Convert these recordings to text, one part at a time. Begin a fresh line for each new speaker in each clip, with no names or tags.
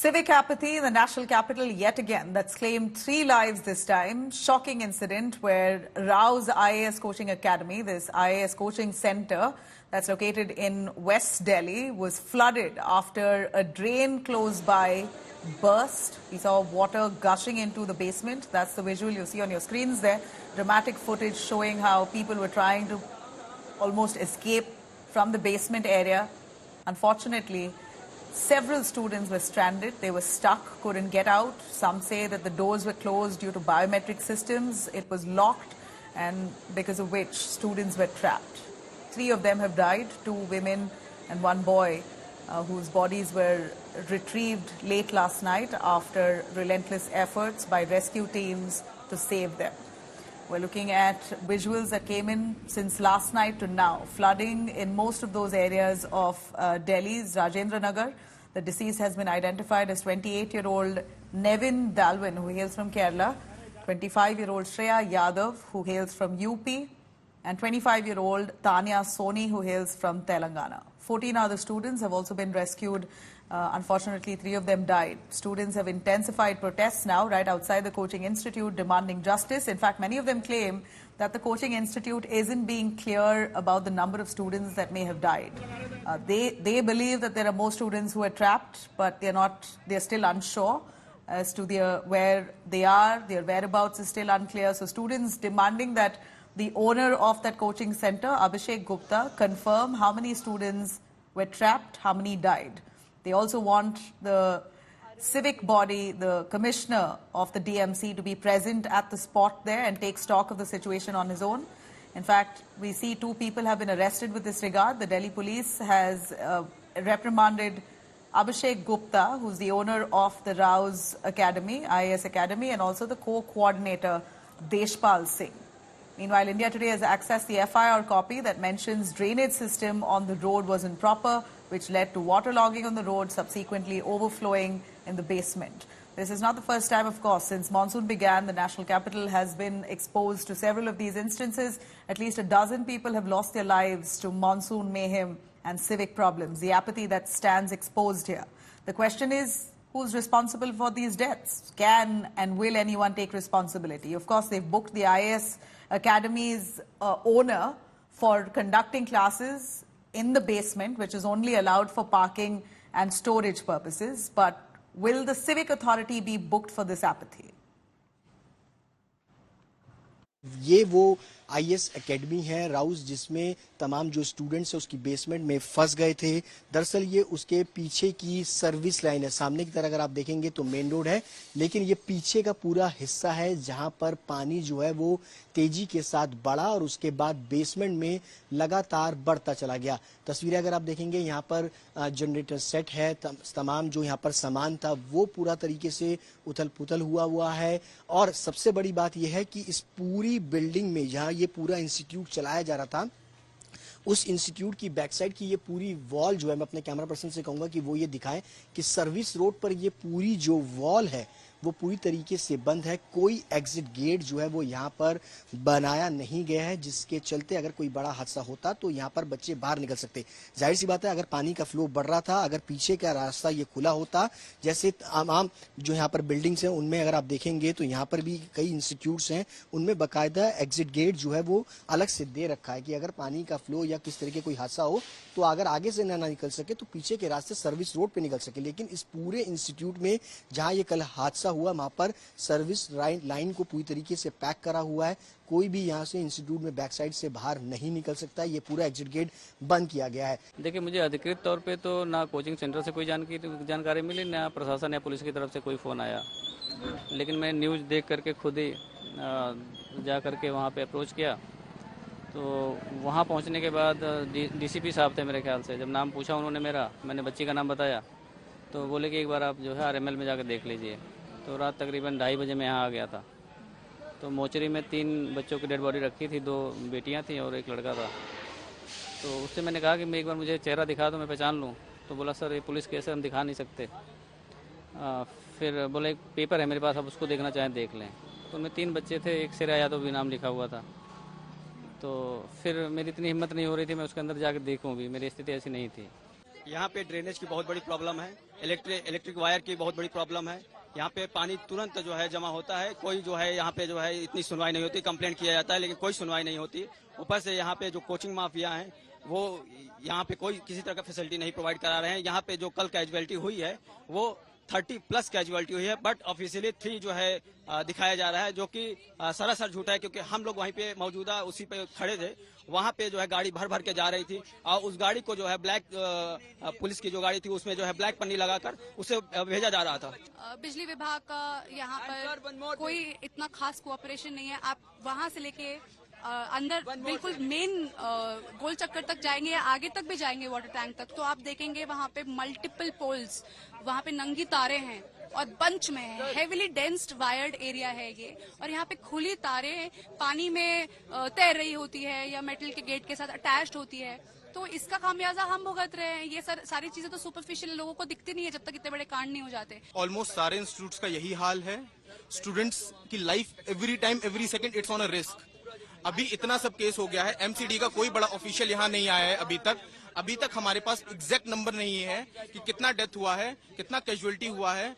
Civic apathy in the national capital yet again. That's claimed 3 lives this time. Shocking incident where Rao's IAS Coaching Academy, this IAS coaching center that's located in West Delhi, was flooded after a drain close by burst. We saw water gushing into the basement. That's the visual you see on your screens there. Dramatic footage showing how people were trying to almost escape from the basement area. Unfortunately, several students were stranded. They were stuck, couldn't get out. Some say that the doors were closed due to biometric systems. It was locked, and because of which students were trapped. 3 of them have died, 2 women and 1 boy, whose bodies were retrieved late last night after relentless efforts by rescue teams to save them. We're looking at visuals that came in since last night to now. Flooding in most of those areas of Delhi's Rajendra Nagar. The deceased has been identified as 28-year-old Nevin Dalwin, who hails from Kerala, 25-year-old Shreya Yadav, who hails from UP, and 25-year-old Tanya Soni, who hails from Telangana. 14 other students have also been rescued. Unfortunately, 3 of them died. Students have intensified protests now right outside the coaching institute demanding justice. In fact, many of them claim that the coaching institute isn't being clear about the number of students that may have died. They believe that there are more students who are trapped, but they're still unsure as to where they are. Their whereabouts is still unclear. So students demanding that the owner of that coaching center, Abhishek Gupta, confirm how many students were trapped, how many died. They also want the civic body, the commissioner of the DMC, to be present at the spot there and take stock of the situation on his own. In fact, we see 2 people have been arrested with this regard. The Delhi police has reprimanded Abhishek Gupta, who's the owner of the Rao's Academy, IAS Academy, and also the co-coordinator, Deshpal Singh. Meanwhile, India Today has accessed the FIR copy that mentions drainage system on the road was improper, which led to waterlogging on the road, subsequently overflowing in the basement. This is not the first time, of course. Since monsoon began, the national capital has been exposed to several of these instances. At least a dozen people have lost their lives to monsoon mayhem and civic problems, the apathy that stands exposed here. The question is, who's responsible for these deaths? Can and will anyone take responsibility? Of course, they've booked the IAS Academy's owner for conducting classes in the basement, which is only allowed for parking and storage purposes. But will the civic authority be booked for this apathy?
ये वो IS academy है Rouse, जिसमें तमाम जो students हैं उसकी basement में फंस गए थे। दरअसल ये उसके पीछे की सर्विस लाइन है। सामने की तरफ अगर आप देखेंगे तो मेन रोड है, लेकिन ये पीछे का पूरा हिस्सा है जहां पर पानी जो है वो तेजी के साथ बढ़ा और उसके बाद बेसमेंट में लगातार बढ़ता चला गया। तस्वीरें अगर आप देखेंगे, यहाँ पर जनरेटर सेट है, तमाम जो यहाँ पर सामान था वो पूरा तरीके से उथल पुथल हुआ है। और सबसे बड़ी बात यह है कि इस पूरी बिल्डिंग में जहाँ ये पूरा इंस्टीट्यूट चलाया जा रहा था, उस इंस्टीट्यूट की बैक साइड की ये पूरी वॉल जो है, मैं अपने कैमरा पर्सन से कहूंगा कि वो ये दिखाएं कि सर्विस रोड पर ये पूरी जो वॉल है वो पूरी तरीके से बंद है। कोई एग्जिट गेट जो है वो यहाँ पर बनाया नहीं गया है, जिसके चलते अगर कोई बड़ा हादसा होता तो यहाँ पर बच्चे बाहर निकल सकते। जाहिर सी बात है, अगर पानी का फ्लो बढ़ रहा था, अगर पीछे का रास्ता ये खुला होता, जैसे तमाम जो यहाँ पर बिल्डिंग्स हैं उनमें अगर आप देखेंगे तो यहाँ पर भी कई इंस्टीट्यूट्स हैं, उनमें बाकायदा एग्जिट गेट जो है वो अलग से दे रखा है कि अगर पानी का फ्लो या किस तरीके कोई हादसा हो तो अगर आगे से ना निकल सके तो पीछे के रास्ते सर्विस रोड पे निकल सके। लेकिन इस पूरे इंस्टीट्यूट में जहां ये कल हादसा हुआ, वहां पर सर्विस लाइन को पूरी तरीके से पैक करा हुआ है। कोई भी यहां से इंस्टीट्यूट में बैक साइड से बाहर नहीं निकल सकता। ये पूरा एग्जिट गेट बंद किया गया है।
देखिए, मुझे अधिकृत तौर पे तो ना कोचिंग सेंटर से कोई जानकारी मिली, ना प्रशासन या पुलिस की तरफ से कोई फ़ोन आया। लेकिन मैं न्यूज़ देख करके खुद ही जा करके वहाँ पे अप्रोच किया। तो वहाँ पहुँचने के बाद डीसीपी साहब थे मेरे ख्याल से। जब नाम पूछा उन्होंने मेरा, मैंने बच्ची का नाम बताया, तो बोले कि एक बार आप जो है आरएमएल में जाकर देख लीजिए। तो रात तकरीबन 2:30 बजे मैं यहाँ आ गया था। तो मोचरी में 3 बच्चों की डेड बॉडी रखी थी, 2 बेटियाँ थीं और 1 लड़का था। तो उससे मैंने कहा कि मैं एक बार मुझे चेहरा दिखा दो, मैं पहचान लूँ। तो बोला सर ये पुलिस केस है, हम दिखा नहीं सकते। फिर बोले एक पेपर है मेरे पास, आप उसको देखना चाहें देख लें। तो उनमें 3 बच्चे थे, एक श्रेया यादव भी नाम लिखा हुआ था। तो फिर मेरी इतनी हिम्मत नहीं हो रही थी मैं उसके अंदर जाकर देखूँ भी, मेरी स्थिति ऐसी नहीं थी।
यहाँ पे ड्रेनेज की बहुत बड़ी प्रॉब्लम है, इलेक्ट्रिक वायर की बहुत बड़ी प्रॉब्लम है। यहाँ पे पानी तुरंत जो है जमा होता है, कोई जो है यहाँ पे जो है इतनी सुनवाई नहीं होती, कंप्लेंट किया जाता है लेकिन कोई सुनवाई नहीं होती। ऊपर से यहाँ पे जो कोचिंग माफिया हैं वो यहाँ पे कोई किसी तरह का फैसिलिटी नहीं प्रोवाइड करा रहे हैं। यहाँ पे जो कल कैजुअलिटी हुई है वो 30+ कैजुअलिटी हुई है, बट ऑफिशियली 3 जो है दिखाया जा रहा है, जो कि सरासर झूठा है क्योंकि हम लोग वहीं पे मौजूदा उसी पे खड़े थे। वहां पे जो है गाड़ी भर भर के जा रही थी और उस गाड़ी को जो है ब्लैक पुलिस की जो गाड़ी थी उसमें जो है ब्लैक पन्नी लगाकर उसे भेजा जा रहा था।
बिजली विभाग का यहाँ पर कोई इतना खास कोऑपरेशन नहीं है। आप वहाँ से लेके अंदर बिल्कुल मेन गोल चक्कर तक जाएंगे या आगे तक भी जाएंगे वाटर टैंक तक, तो आप देखेंगे वहाँ पे मल्टीपल पोल्स, वहाँ पे नंगी तारे हैं और बंच में है, हेविली डेंस्ड वायर्ड एरिया है ये। और यहाँ पे खुली तारें पानी में तैर रही होती है या मेटल के गेट के साथ अटैच्ड होती है, तो इसका खामियाजा हम भुगत रहे हैं। ये सारी चीजें तो सुपरफिशियल लोगों को दिखती नहीं है जब तक इतने बड़े कांड नहीं हो जाते।
ऑलमोस्ट सारे इंस्टीट्यूट्स का यही हाल है। स्टूडेंट्स की life every time every second it's on a risk. अभी इतना सब केस हो गया है, एमसीडी का कोई बड़ा ऑफिशियल यहाँ नहीं आया है अभी तक हमारे पास एग्जैक्ट नंबर नहीं है कि कितना डेथ हुआ है, कितना कैजुअलिटी हुआ है।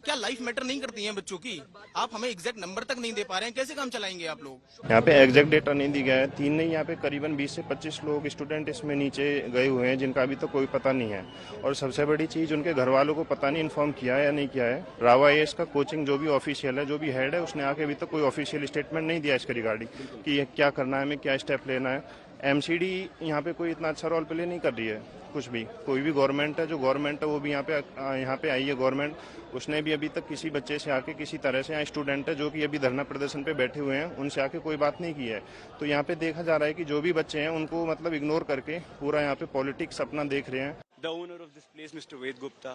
क्या लाइफ मैटर नहीं करती है बच्चों की? आप हमें एग्जैक्ट नंबर तक नहीं दे पा रहे हैं, कैसे काम चलाएंगे आप लोग?
यहाँ पे एग्जैक्ट डेटा नहीं दी गया है। 3 नहीं, यहाँ पे करीबन 20 से 25 लोग स्टूडेंट इसमें नीचे गए हुए हैं जिनका अभी तक कोई पता नहीं है। और सबसे बड़ी चीज, उनके घर वालों को पता नहीं इन्फॉर्म किया है या नहीं किया है। राव IAS का कोचिंग जो भी ऑफिशियल है, जो भी हेड है, उसने आके अभी तक कोई ऑफिशियल स्टेटमेंट नहीं दिया इसके रिगार्डिंग कि क्या करना है, हमें क्या स्टेप लेना है। MCD यहाँ पे कोई इतना अच्छा रोल प्ले नहीं कर रही है कुछ भी। कोई भी गवर्नमेंट है, जो गवर्नमेंट है वो भी यहाँ पे आई है गवर्नमेंट, उसने भी अभी तक किसी बच्चे से आके किसी तरह से, यहाँ स्टूडेंट है जो कि अभी धरना प्रदर्शन पे बैठे हुए हैं, उनसे आके कोई बात नहीं की है। तो यहाँ पे देखा जा रहा है कि जो भी बच्चे हैं उनको मतलब इग्नोर करके पूरा यहाँ पे पॉलिटिक्स अपना देख रहे हैं।
The owner of this place, Mr. Ved Gupta,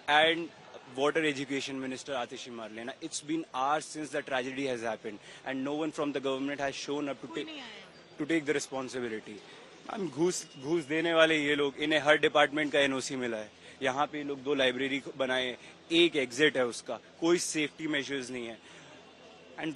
and Water Education Minister Atishi Marlena. It's been hours since the tragedy has happened, and no one from the government has shown up to take the responsibility. हम घूस देने वाले ये लोग, इन्हें हर department का NOC मिला है। यहाँ पे लोग 2 लाइब्रेरी बनाए, 1 एग्जिट है उसका, कोई सेफ्टी मेजर्स नहीं है। And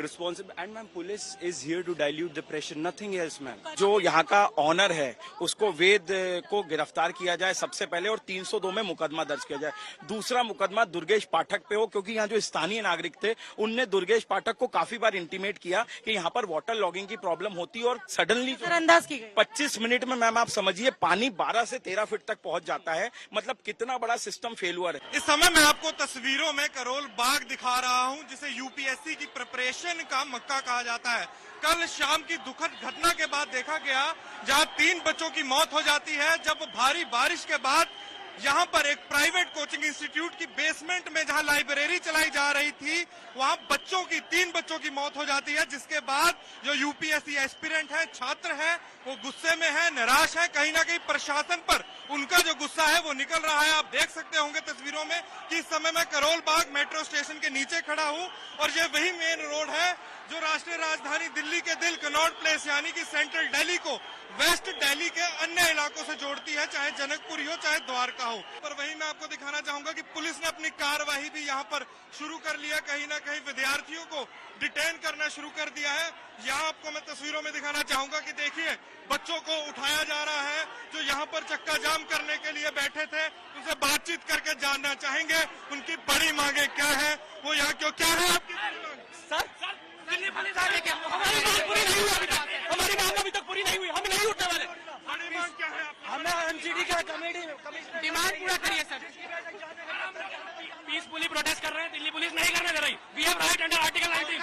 ma'am police is here to dilute the pressure, nothing else ma'am.
जो यहाँ का ऑनर है उसको वेद को गिरफ्तार किया जाए सबसे पहले और 302 में मुकदमा दर्ज किया जाए। दूसरा मुकदमा दुर्गेश पाठक पे हो, क्योंकि यहाँ जो स्थानीय नागरिक थे उनने दुर्गेश पाठक को काफी बार इंटीमेट किया कि यहाँ पर वाटर लॉगिंग की प्रॉब्लम होती है और सडनली 25 मिनट में मैम आप समझिए पानी 12 से 13 फीट तक पहुंच जाता है। मतलब कितना बड़ा सिस्टम फेलुअर है।
इस समय मैं आपको तस्वीरों में करोल बाग दिखा रहा हूं, जिसे यूपीएससी की प्रिपरेशन का मक्का कहा जाता है। कल शाम की दुखद घटना के बाद देखा गया जहां 3 बच्चों की मौत हो जाती है, जब भारी बारिश के बाद यहाँ पर एक प्राइवेट कोचिंग इंस्टीट्यूट की बेसमेंट में जहाँ लाइब्रेरी चलाई जा रही थी, वहाँ 3 बच्चों की मौत हो जाती है। जिसके बाद जो यूपीएससी एस्पिरेंट है, छात्र है, वो गुस्से में है, निराश है। कहीं ना कहीं प्रशासन पर उनका जो गुस्सा है वो निकल रहा है। आप देख सकते होंगे तस्वीरों में कि इस समय मैं करोल बाग मेट्रो स्टेशन के नीचे खड़ा हूँ और ये वही मेन रोड है जो राष्ट्रीय राजधानी दिल्ली के दिल कनॉट प्लेस यानी कि सेंट्रल दिल्ली को वेस्ट दिल्ली के अन्य इलाकों से जोड़ती है, चाहे जनकपुरी हो चाहे द्वारका हो। पर वहीं मैं आपको दिखाना चाहूंगा कि पुलिस ने अपनी कार्रवाई भी यहाँ पर शुरू कर लिया। कहीं ना कहीं विद्यार्थियों को डिटेन करना शुरू कर दिया है। यहाँ आपको मैं तस्वीरों में दिखाना चाहूंगा कि देखिए बच्चों को उठाया जा रहा है जो यहाँ पर चक्का जाम करने के लिए बैठे थे। उनसे बातचीत करके जानना चाहेंगे उनकी बड़ी मांगे क्या है, वो यहाँ क्यों, क्या है आपकी सर?
हमारी मांग अभी तक पूरी नहीं हुई, हम नहीं उठने वाले।
बड़ी मांग क्या है?
हमें MCD का डिमांड पूरा करिए सर। पीसफुली प्रोटेस्ट कर रहे हैं, दिल्ली पुलिस नहीं करने दे रही। We have right under article 19।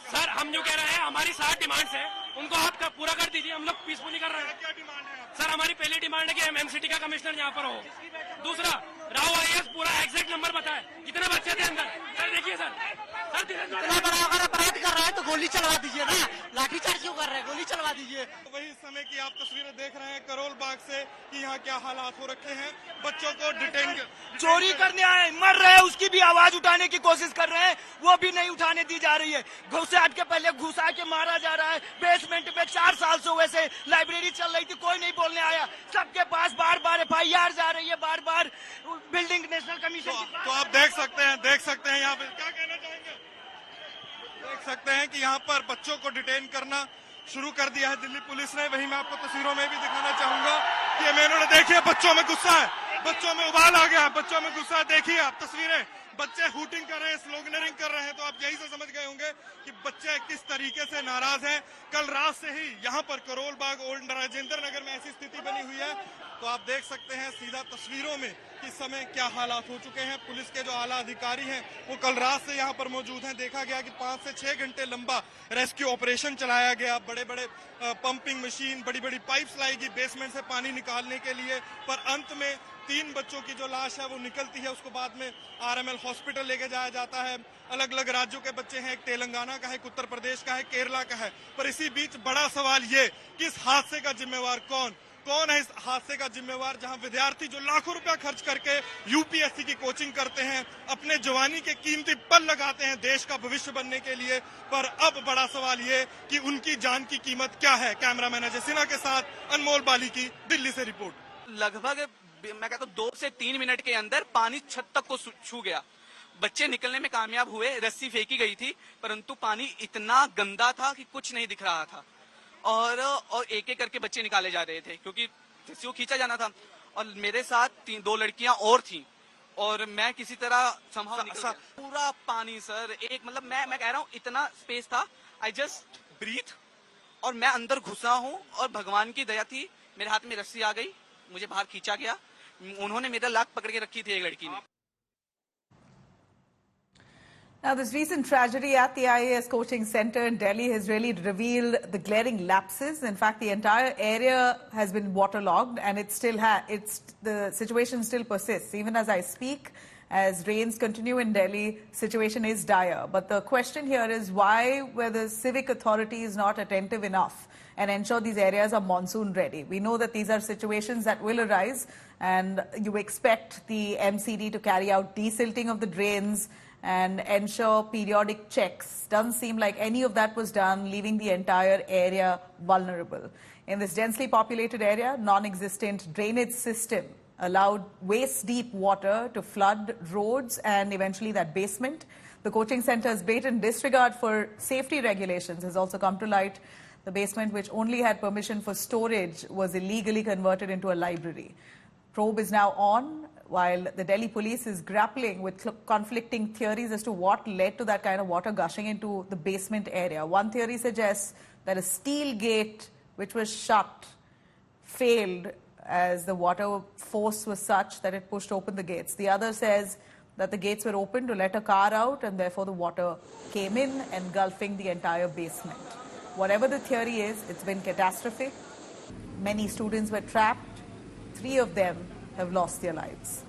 Sir हम जो कह रहे हैं हमारी 7 डिमांड्स हैं, उनको आप पूरा कर दीजिए। हम लोग पीसफुली कर रहे हैं।
क्या डिमांड है?
सर हमारी पहली डिमांड है कि MCD का कमिश्नर यहाँ पर हो। दूसरा, राव IAS पूरा एग्जैक्ट नंबर बताए कितने बच्चे थे अंदर। सर देखिए सर
इतना बड़ा अगर अपराध कर रहा है तो गोली चलवा दीजिए ना, लाठीचार्ज क्यों कर रहे हैं, गोली चलवा दीजिए।
वही समय की आप तस्वीरें देख रहे हैं करोल बाग से कि यहाँ क्या हालात हो रखे हैं। बच्चों को डिटेन
चोरी करने आए, मर रहे हैं, उसकी भी आवाज उठाने की कोशिश कर रहे हैं, वो भी नहीं उठाने दी जा रही है। घुसा के पहले घुसा के मारा जा रहा है। बेसमेंट में 4 साल से वैसे लाइब्रेरी चल रही थी, कोई नहीं बोलने आया। सबके पास बार बार FIR जा रही है, बार बार बिल्डिंग नेशनल कमीशन।
तो आप देख सकते हैं यहाँ पे क्या कहना चाहेंगे? देख सकते हैं कि यहाँ पर बच्चों को डिटेन करना शुरू कर दिया है दिल्ली पुलिस ने। वहीं मैं आपको तस्वीरों में भी दिखाना चाहूंगा ये मैंने देखिए, बच्चों में गुस्सा है, बच्चों में उबाल आ गया, बच्चों में गुस्सा। देखिए आप तस्वीरें, बच्चे हूटिंग कर रहे हैं, स्लोगनरिंग कर रहे हैं, तो आप यही से समझ गए होंगे कि बच्चे किस तरीके से नाराज हैं। कल रात से ही यहाँ पर करोल बाग ओल्ड राजेंद्र नगर में ऐसी स्थिति बनी हुई है, तो आप देख सकते हैं सीधा तस्वीरों में कि इस समय क्या हालात हो चुके हैं। पुलिस के जो आला अधिकारी हैं वो कल रात से यहाँ पर मौजूद हैं। देखा गया कि 5 से 6 घंटे लंबा रेस्क्यू ऑपरेशन चलाया गया। बड़े बड़े पंपिंग मशीन, बड़ी बड़ी पाइप्स लाई गई बेसमेंट से पानी निकालने के लिए, पर अंत में 3 बच्चों की जो लाश है वो निकलती है। उसको बाद में RML हॉस्पिटल लेके जाया जाता है। अलग अलग राज्यों के बच्चे हैं, एक तेलंगाना का है, एक उत्तर प्रदेश का है, केरला का है। पर इसी बीच बड़ा सवाल ये कि इस हादसे का जिम्मेवार कौन है? इस हादसे का जिम्मेवार जहां विद्यार्थी जो लाखों रुपया खर्च करके UPSC की कोचिंग करते हैं, अपने जवानी के कीमती पल लगाते हैं देश का भविष्य बनने के लिए, पर अब बड़ा सवाल ये कि उनकी जान की कीमत क्या है। कैमरामैन अजय सिन्हा के साथ अनमोल बाली की दिल्ली से रिपोर्ट।
लगभग मैं कहता हूँ 2 से 3 मिनट के अंदर पानी छत तक को छू गया। बच्चे निकलने में कामयाब हुए, रस्सी फेंकी गई थी, परंतु पानी इतना गंदा था कि कुछ नहीं दिख रहा था। और एक एक करके बच्चे निकाले जा रहे थे क्योंकि रस्सी को खींचा जाना था। और मेरे साथ 2 लड़कियां और थी और मैं किसी तरह संभव निकल गया। पूरा पानी सर, एक मतलब मैं कह रहा हूँ इतना स्पेस था, आई जस्ट ब्रीथ, और मैं अंदर घुसा हूँ और भगवान की दया थी, मेरे हाथ में रस्सी आ गई, मुझे बाहर खींचा गया। उन्होंने मेरा लाख पकड़ के रखी थी एक लड़की ने।
Now, this recent tragedy at the IAS coaching center in Delhi has really revealed the glaring lapses. In fact, the entire area has been waterlogged, and the situation still persists. Even as I speak, as rains continue in Delhi, situation is dire. But the question here is, why were the civic authorities not attentive enough and ensure these areas are monsoon ready? We know that these are situations that will arise, and you expect the MCD to carry out desilting of the drains and ensure periodic checks. Doesn't seem like any of that was done, leaving the entire area vulnerable. In this densely populated area, non-existent drainage system allowed waist-deep water to flood roads and eventually that basement. The coaching center's blatant disregard for safety regulations has also come to light. The basement, which only had permission for storage, was illegally converted into a library. Probe is now on, while the Delhi police is grappling with conflicting theories as to what led to that kind of water gushing into the basement area. One theory suggests that a steel gate which was shut failed as the water force was such that it pushed open the gates. The other says that the gates were open to let a car out and therefore the water came in, engulfing the entire basement. Whatever the theory is, it's been catastrophic. Many students were trapped. 3 of them have lost their lives.